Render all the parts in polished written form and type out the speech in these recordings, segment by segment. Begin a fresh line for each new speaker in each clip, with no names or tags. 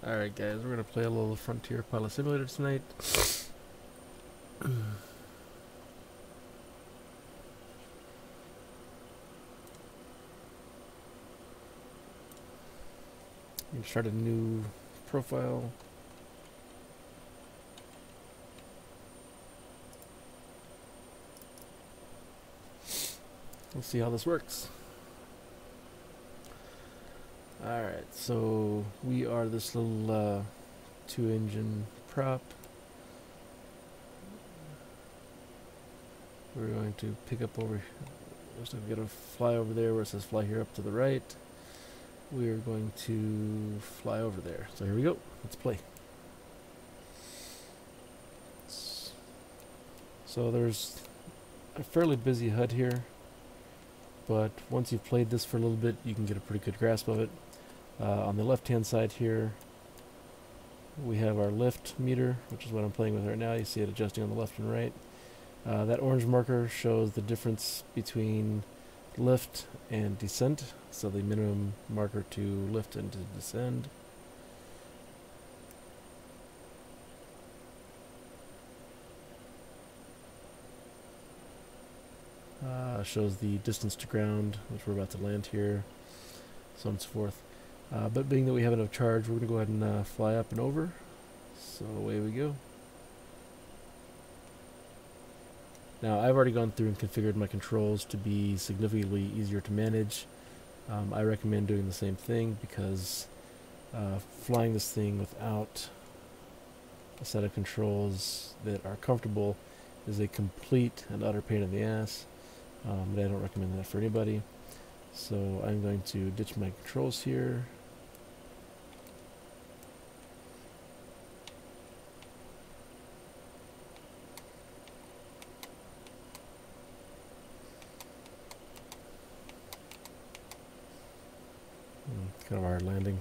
Alright guys, we're gonna play a little Frontier Pilot Simulator tonight. You can start a new profile. We'll see how this works. Alright, so we are this little 2-engine prop. We're going to pick up over here. Looks like we're going to fly over there where it says fly here up to the right. We are going to fly over there. So here we go. Let's play. So there's a fairly busy HUD here, but once you've played this for a little bit, you can get a pretty good grasp of it. On the left-hand side here, we have our lift meter, which is what I'm playing with right now. You see it adjusting on the left and right. That orange marker shows the difference between lift and descent, so the minimum marker to lift and to descend. Shows the distance to ground, which we're about to land here, so on and so forth. But being that we have enough charge, we're going to go ahead and fly up and over. So away we go. Now I've already gone through and configured my controls to be significantly easier to manage. I recommend doing the same thing because flying this thing without a set of controls that are comfortable is a complete and utter pain in the ass. But I don't recommend that for anybody. So I'm going to ditch my controls here. Kind of a hard landing.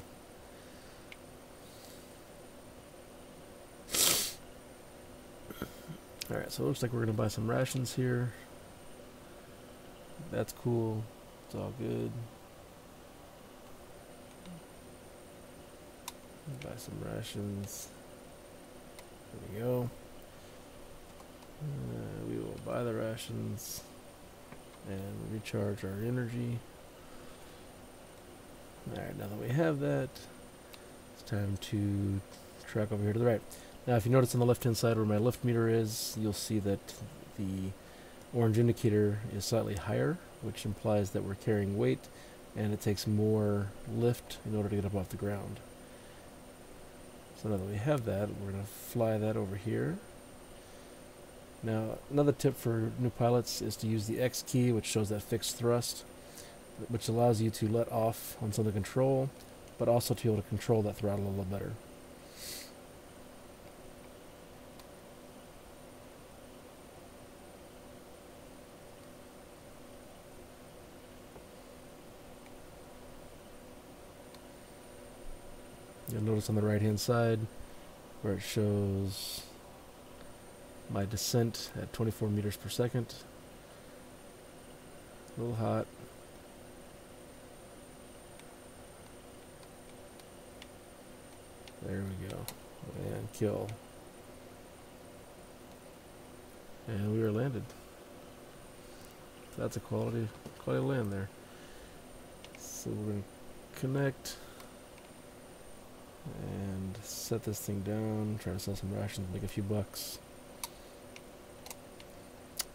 Alright, so it looks like we're going to buy some rations here. That's cool. It's all good. Buy some rations. There we go. We will buy the rations and recharge our energy. Alright, now that we have that, it's time to track over here to the right. Now if you notice on the left hand side where my lift meter is, you'll see that the orange indicator is slightly higher, which implies that we're carrying weight and it takes more lift in order to get up off the ground. So now that we have that, we're going to fly that over here. Now another tip for new pilots is to use the X key, which shows that fixed thrust, which allows you to let off on some of the control, but also to be able to control that throttle a little better. You'll notice on the right hand side where it shows my descent at 24 meters per second. A little hot. There we go. And kill. And we are landed. That's a quality land there. So we're going to connect and set this thing down, try to sell some rations, make a few bucks.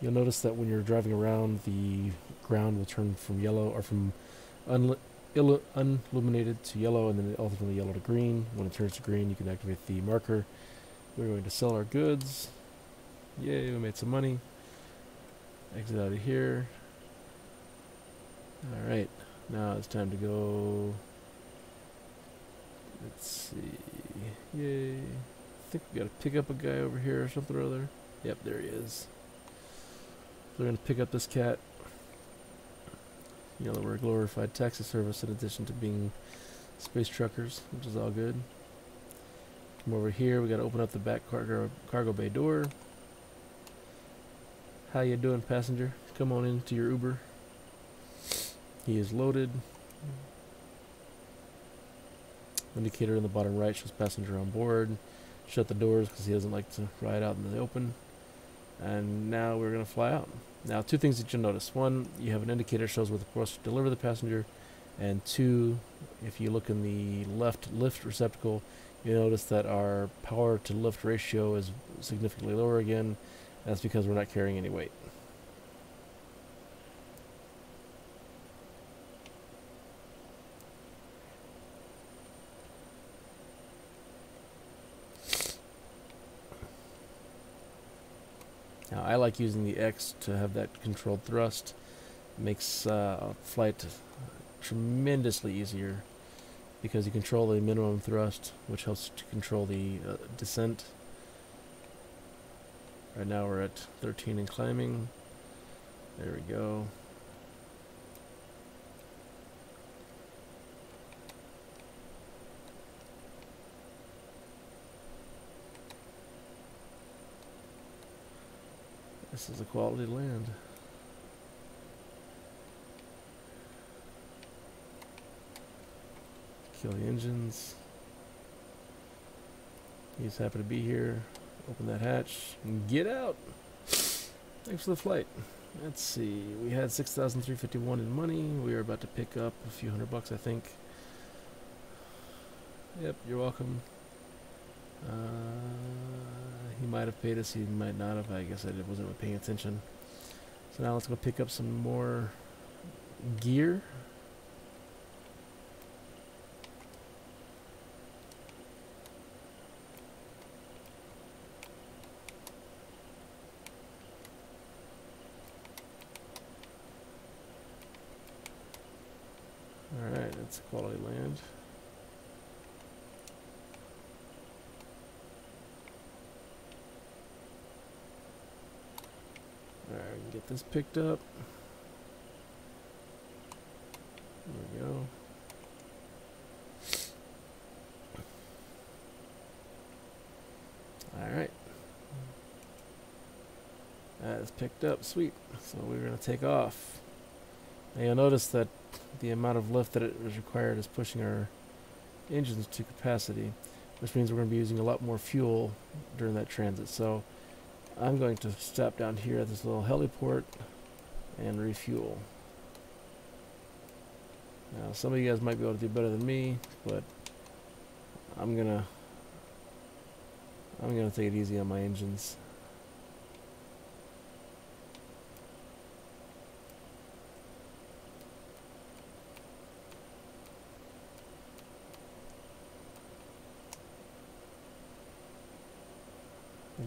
You'll notice that when you're driving around, the ground will turn from yellow, or from unilluminated to yellow, and then ultimately yellow to green. When it turns to green, you can activate the marker. We're going to sell our goods. Yay, we made some money. Exit out of here. Alright, now it's time to go. Let's see. Yay. I think we gotta pick up a guy over here or something or other. Yep, there he is. So we're gonna pick up this cat. You know that we're a glorified taxi service in addition to being space truckers, which is all good. Come over here, we gotta open up the back cargo bay door. How you doing, passenger? Come on into your Uber. He is loaded. Indicator in the bottom right shows passenger on board. Shut the doors because he doesn't like to ride out in the open. And now we're going to fly out. Now, two things that you'll notice. One, you have an indicator that shows where the course to deliver the passenger. And two, if you look in the left lift receptacle, you notice that our power to lift ratio is significantly lower again. That's because we're not carrying any weight. Now, I like using the X to have that controlled thrust. It makes flight tremendously easier because you control the minimum thrust, which helps to control the descent. Right now we're at 13 and climbing. There we go. This is a quality land. Kill the engines. He's happy to be here. Open that hatch and get out. Thanks for the flight. Let's see. We had $6,351 in money. We are about to pick up a few $100, I think. Yep, you're welcome. He might have paid us. He might not have. I guess I wasn't really paying attention. So now let's go pick up some more gear. Alright, that's quality land. Alright, we can get this picked up. There we go. Alright. That is picked up. Sweet. So we're going to take off. Now you'll notice that the amount of lift that it is required is pushing our engines to capacity, which means we're going to be using a lot more fuel during that transit. So I'm going to stop down here at this little heliport and refuel. Now some of you guys might be able to do better than me, but I'm gonna take it easy on my engines.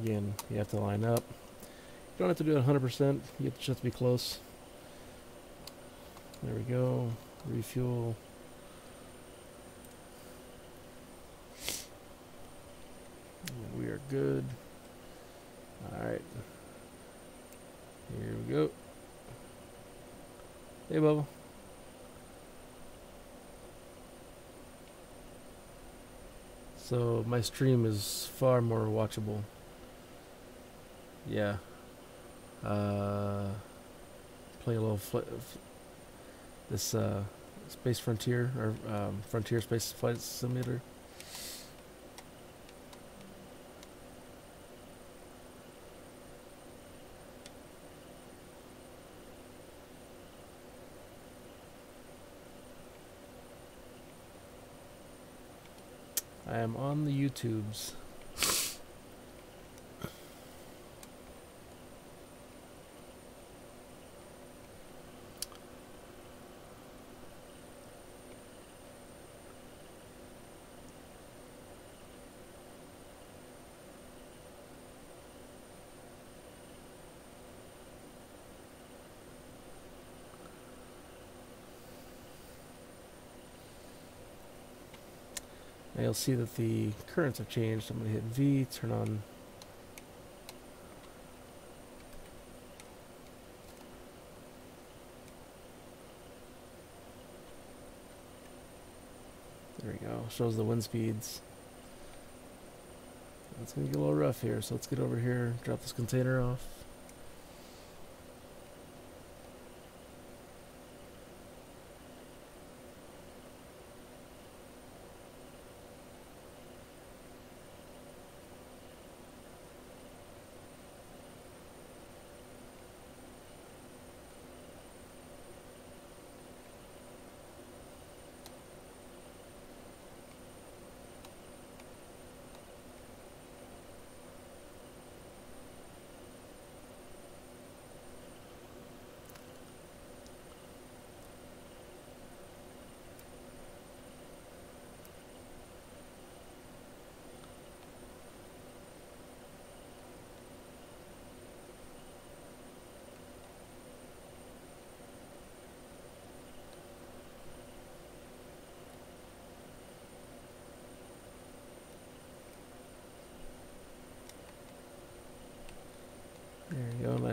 Again, you have to line up. You don't have to do it 100%. You just have to be close. There we go. Refuel. And we are good. Alright. Here we go. Hey, Bubba. So my stream is far more watchable. Yeah. Play a little this Space Frontier or Frontier Space Flight Simulator. I am on the YouTubes. Now you'll see that the currents have changed. I'm going to hit V, turn on. There we go. Shows the wind speeds. It's going to get a little rough here, so let's get over here, drop this container off.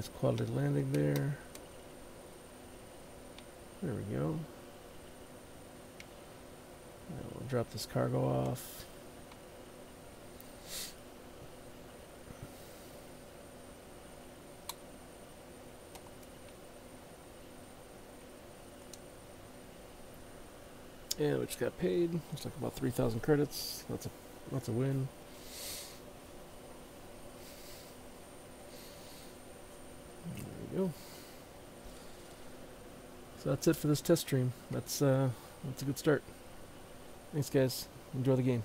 Nice quality landing there. There we go. Now we'll drop this cargo off. And we just got paid. Looks like about 3,000 credits. That's a win. There we go. So that's it for this test stream. That's a good start. Thanks, guys. Enjoy the game.